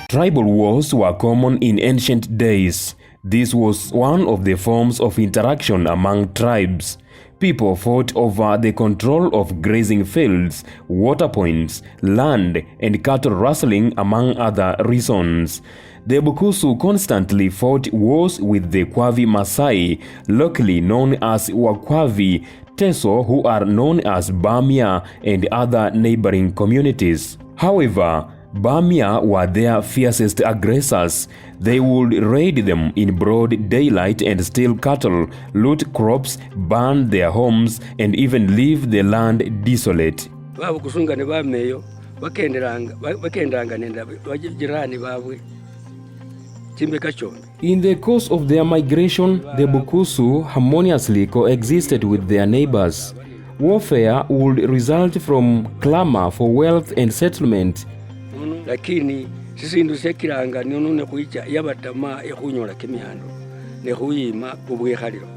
Tribal wars were common in ancient days. This was one of the forms of interaction among tribes. People fought over the control of grazing fields, water points, land, and cattle rustling, among other reasons. The Bukusu constantly fought wars with the Kwavi Masai, locally known as Wakwavi, Teso, who are known as Bamia, and other neighboring communities. However, Bamia were their fiercest aggressors. They would raid them in broad daylight and steal cattle, loot crops, burn their homes, and even leave the land desolate. In the course of their migration, the Bukusu harmoniously coexisted with their neighbors. Warfare would result from clamor for wealth and settlement. Lakini sisindu sekiranga none kuicha yabatama ekunyola kemiando nekuyima ubwekhaliro.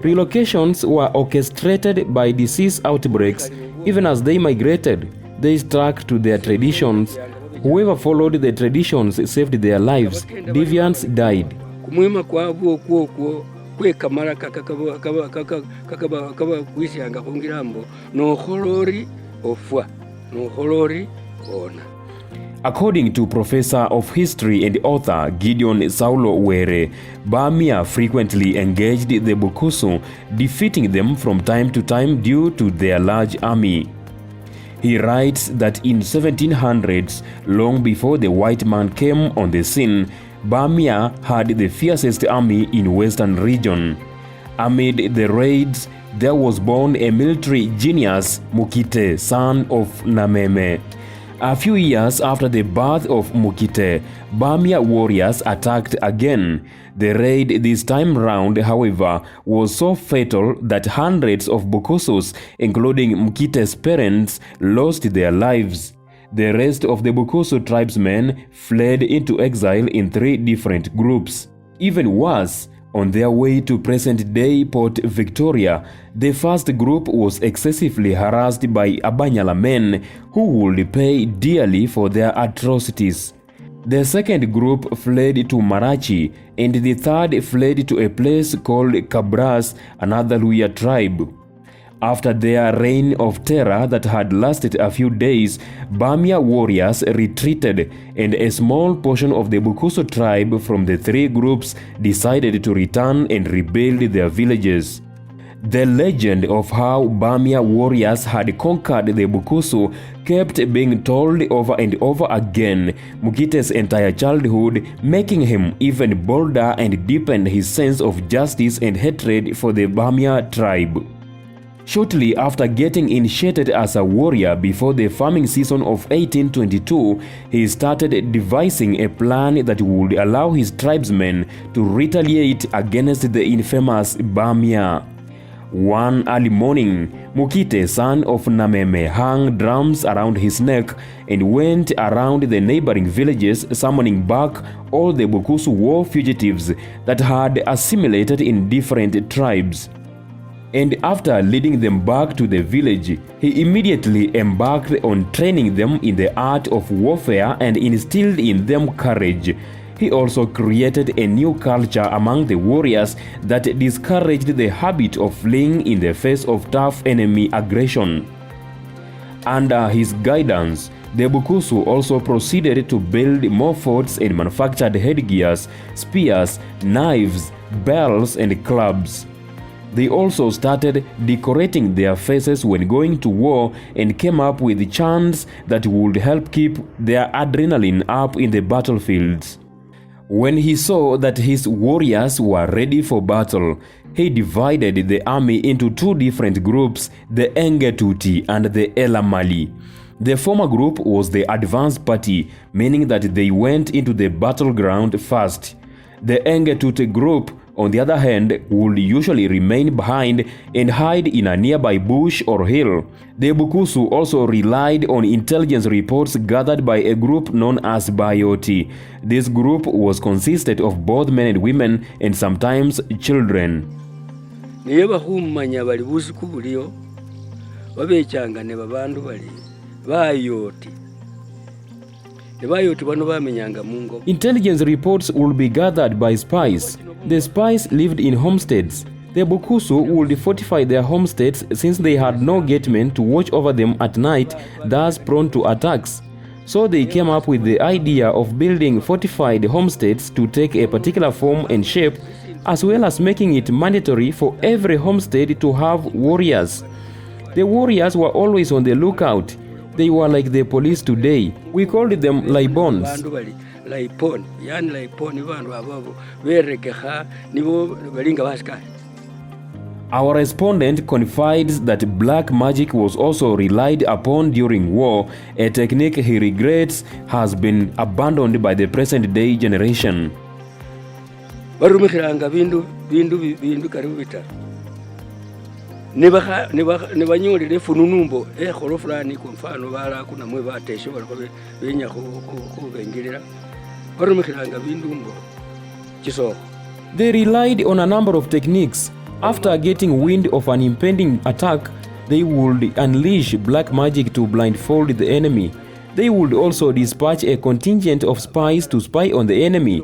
Relocations were orchestrated by disease outbreaks. Even as they migrated, they stuck to their traditions. Whoever followed the traditions saved their lives. Deviants died. Kumwima kwabo kwokwo kwekamara kakaba kwisanga kungirambo no holori ofwa no holori ona. According to Professor of History and author Gideon Saulo Were, Bamia frequently engaged the Bukusu, defeating them from time to time due to their large army. He writes that in 1700s, long before the white man came on the scene, Bamia had the fiercest army in western region. Amid the raids, there was born a military genius, Mukite, son of Nameme. A few years after the birth of Mukite, Bamia warriors attacked again. The raid this time round, however, was so fatal that hundreds of Bukusus, including Mukite's parents, lost their lives. The rest of the Bukusu tribesmen fled into exile in 3 different groups. Even worse, on their way to present-day Port Victoria, the first group was excessively harassed by Abanyala men who would pay dearly for their atrocities. The second group fled to Marachi, and the third fled to a place called Kabras, another Luya tribe. After their reign of terror that had lasted a few days, Bamia warriors retreated, and a small portion of the Bukusu tribe from the 3 groups decided to return and rebuild their villages. The legend of how Bamia warriors had conquered the Bukusu kept being told over and over again, Mukite's entire childhood, making him even bolder and deepened his sense of justice and hatred for the Bamia tribe. Shortly after getting initiated as a warrior before the farming season of 1822, he started devising a plan that would allow his tribesmen to retaliate against the infamous Bamia. One early morning, Mukite, son of Nameme, hung drums around his neck and went around the neighboring villages, summoning back all the Bukusu war fugitives that had assimilated in different tribes. And after leading them back to the village, he immediately embarked on training them in the art of warfare and instilled in them courage. He also created a new culture among the warriors that discouraged the habit of fleeing in the face of tough enemy aggression. Under his guidance, the Bukusu also proceeded to build more forts and manufactured headgears, spears, knives, bells, and clubs. They also started decorating their faces when going to war and came up with chants that would help keep their adrenaline up in the battlefields. When he saw that his warriors were ready for battle, he divided the army into 2 different groups, the Engetuti and the Elamali. The former group was the advance party, meaning that they went into the battleground first. The Engetuti group on the other hand, would usually remain behind and hide in a nearby bush or hill. The Bukusu also relied on intelligence reports gathered by a group known as Bayoti. This group was consisted of both men and women and sometimes children. Intelligence reports would be gathered by spies. The spies lived in homesteads. The Bukusu would fortify their homesteads since they had no gatemen to watch over them at night, thus prone to attacks. So they came up with the idea of building fortified homesteads to take a particular form and shape, as well as making it mandatory for every homestead to have warriors. The warriors were always on the lookout. They were like the police today. We called them Laibons. Our respondent confides that black magic was also relied upon during war, a technique he regrets has been abandoned by the present day generation. Nebanyolile fununumbo kholo fulani ku mfano bala kuna mwe bateshe baliko benya kubengerera barumikhiranga bindumbo kisoko. They relied on a number of techniques. After getting wind of an impending attack, they would unleash black magic to blindfold the enemy. They would also dispatch a contingent of spies to spy on the enemy.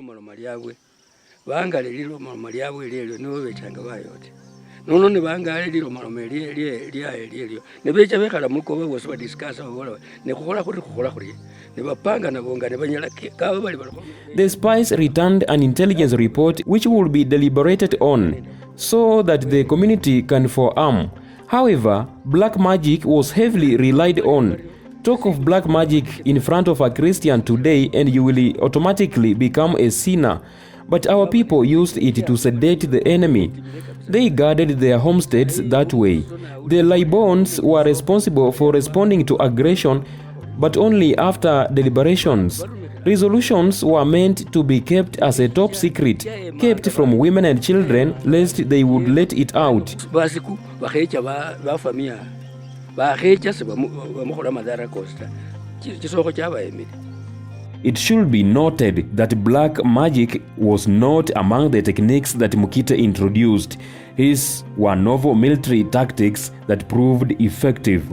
The spies returned an intelligence report which would be deliberated on, so that the community can forearm. However, black magic was heavily relied on. Talk of black magic in front of a Christian today and you will automatically become a sinner. But our people used it to sedate the enemy. They guarded their homesteads that way. The Laibons were responsible for responding to aggression, but only after deliberations. Resolutions were meant to be kept as a top secret, kept from women and children, lest they would let it out. It should be noted that black magic was not among the techniques that Mukite introduced. His were novel military tactics that proved effective.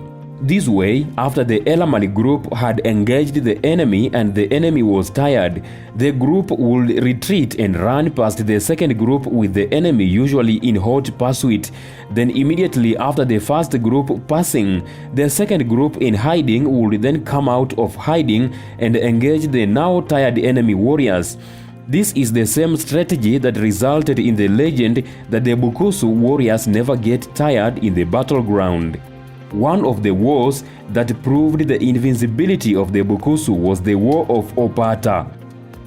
This way, after the Elamani group had engaged the enemy and the enemy was tired, the group would retreat and run past the second group with the enemy usually in hot pursuit. Then immediately after the first group passing, the second group in hiding would then come out of hiding and engage the now tired enemy warriors. This is the same strategy that resulted in the legend that the Bukusu warriors never get tired in the battleground. One of the wars that proved the invincibility of the Bukusu was the War of Opata.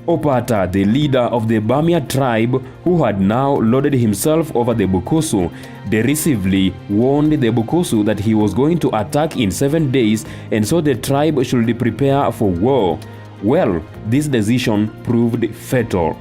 Opata, the leader of the Bamia tribe, who had now loaded himself over the Bukusu, derisively warned the Bukusu that he was going to attack in 7 days and so the tribe should prepare for war. Well, this decision proved fatal.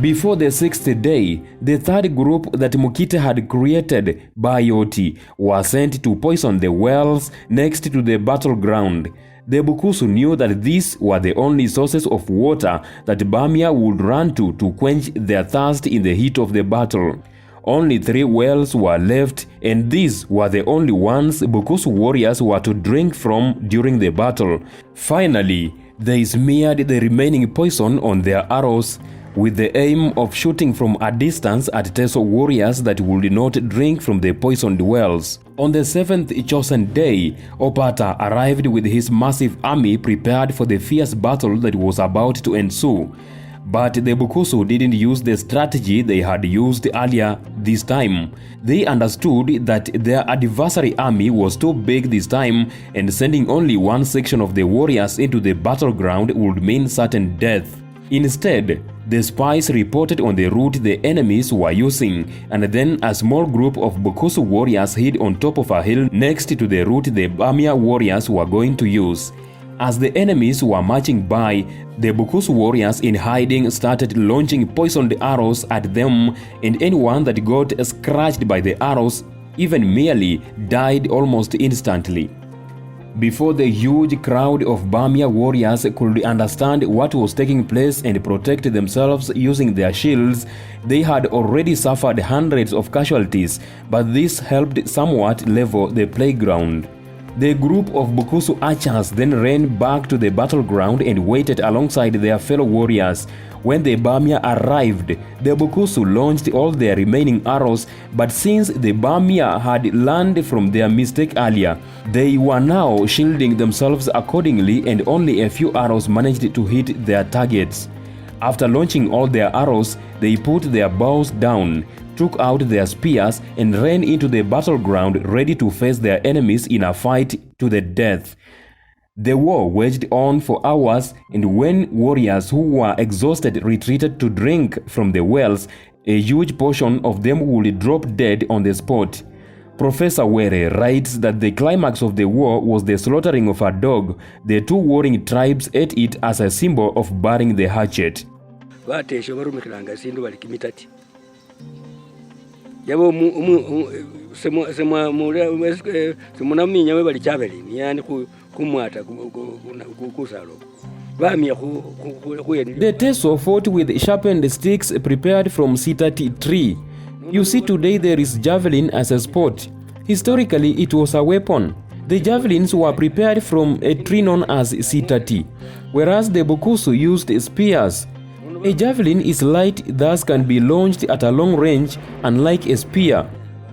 Before the 6th day, the third group that Mukite had created, Bayoti, was sent to poison the wells next to the battleground. The Bukusu knew that these were the only sources of water that Bamia would run to quench their thirst in the heat of the battle. Only 3 wells were left, and these were the only ones Bukusu warriors were to drink from during the battle. Finally, they smeared the remaining poison on their arrows, with the aim of shooting from a distance at Teso warriors that would not drink from the poisoned wells. On the 7th chosen day, Opata arrived with his massive army prepared for the fierce battle that was about to ensue. But the Bukusu didn't use the strategy they had used earlier this time. They understood that their adversary army was too big this time, and sending only one section of the warriors into the battleground would mean certain death. Instead, the spies reported on the route the enemies were using, and then a small group of Bukusu warriors hid on top of a hill next to the route the Bamia warriors were going to use. As the enemies were marching by, the Bukusu warriors in hiding started launching poisoned arrows at them, and anyone that got scratched by the arrows, even merely, died almost instantly. Before the huge crowd of Bamia warriors could understand what was taking place and protect themselves using their shields, they had already suffered hundreds of casualties, but this helped somewhat level the playground. The group of Bukusu archers then ran back to the battleground and waited alongside their fellow warriors. When the Bamia arrived, the Bukusu launched all their remaining arrows, but since the Bamia had learned from their mistake earlier, they were now shielding themselves accordingly, and only a few arrows managed to hit their targets. After launching all their arrows, they put their bows down, took out their spears, and ran into the battleground ready to face their enemies in a fight to the death. The war waged on for hours, and when warriors who were exhausted retreated to drink from the wells, a huge portion of them would drop dead on the spot. Professor Were writes that the climax of the war was the slaughtering of a dog. The two warring tribes ate it as a symbol of burying the hatchet. The Teso fought with sharpened sticks prepared from sitati tree. You see, today there is javelin as a sport. Historically, it was a weapon. The javelins were prepared from a tree known as sitati, whereas the Bukusu used spears. A javelin is light, thus can be launched at a long range, unlike a spear.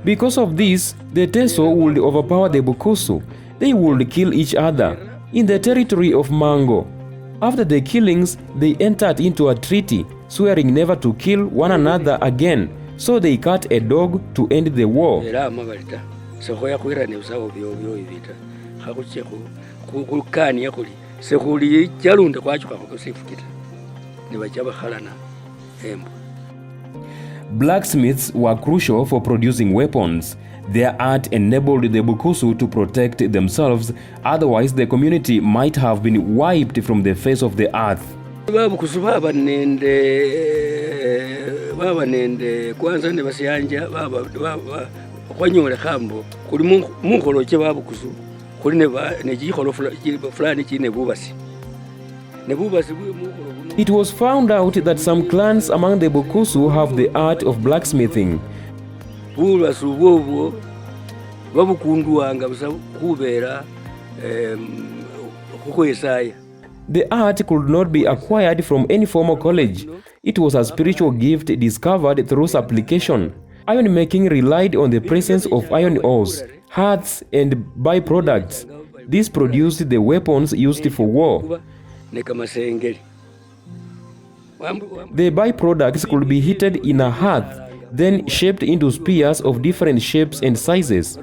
Because of this, the Teso would overpower the Bukusu. They would kill each other. In the territory of Mango, after the killings, they entered into a treaty, swearing never to kill one another again. So they cut a dog to end the war. Blacksmiths were crucial for producing weapons. Their art enabled the Bukusu to protect themselves, otherwise the community might have been wiped from the face of the earth. Kwanza ne basiyanja kwanyole khambo kuli mukholo che babukusu kuli ne jikholo fulani chine bubasi. It was found out that some clans among the Bukusu have the art of blacksmithing. The art could not be acquired from any formal college. It was a spiritual gift discovered through supplication. Iron making relied on the presence of iron ores, hearths, and byproducts. This produced the weapons used for war. The byproducts could be heated in a hearth, then shaped into spears of different shapes and sizes.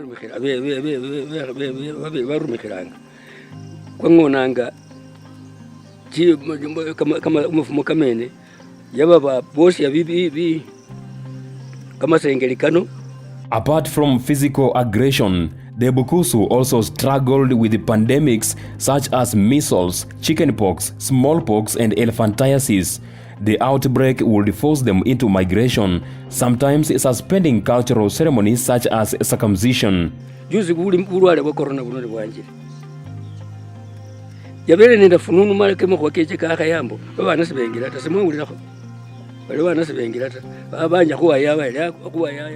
Apart from physical aggression, the Bukusu also struggled with pandemics such as measles, chickenpox, smallpox, and elephantiasis. The outbreak would force them into migration, sometimes suspending cultural ceremonies such as circumcision.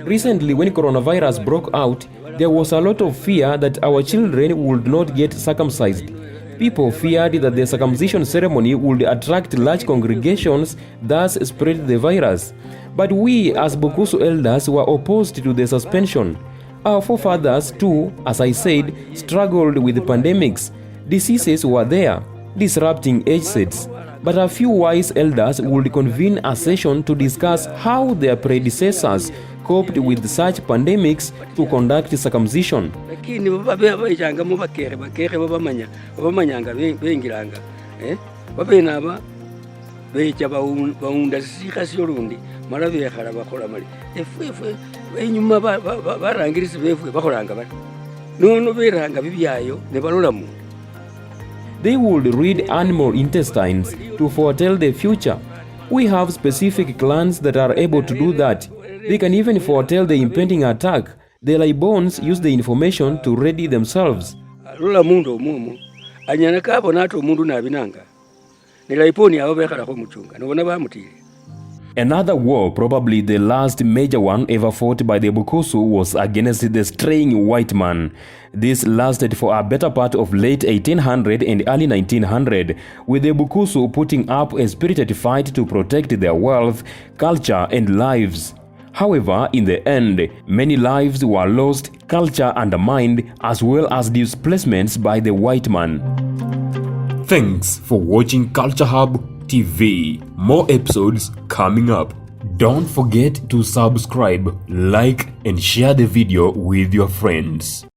Recently, when coronavirus broke out, there was a lot of fear that our children would not get circumcised. People feared that the circumcision ceremony would attract large congregations, thus spread the virus. But we as Bukusu elders were opposed to the suspension. Our forefathers too, as I said, struggled with pandemics. Diseases were there, disrupting age sets. But a few wise elders would convene a session to discuss how their predecessors coped with such pandemics to conduct circumcision. They would read animal intestines to foretell the future. We have specific clans that are able to do that. They can even foretell the impending attack. The Libons use the information to ready themselves. Lula mundu mumu anyanaka hapo nato mundu na binanga nilaiponi abo bekala ko muchunga nobona bamutire. Another war, probably the last major one ever fought by the Bukusu, was against the straying white man. This lasted for a better part of late 1800 and early 1900, with the Bukusu putting up a spirited fight to protect their wealth, culture and lives. However, in the end, many lives were lost, culture undermined, as well as displacements by the white man. Thanks for watching Culture Hub TV. More episodes coming up. Don't forget to subscribe, like and share the video with your friends.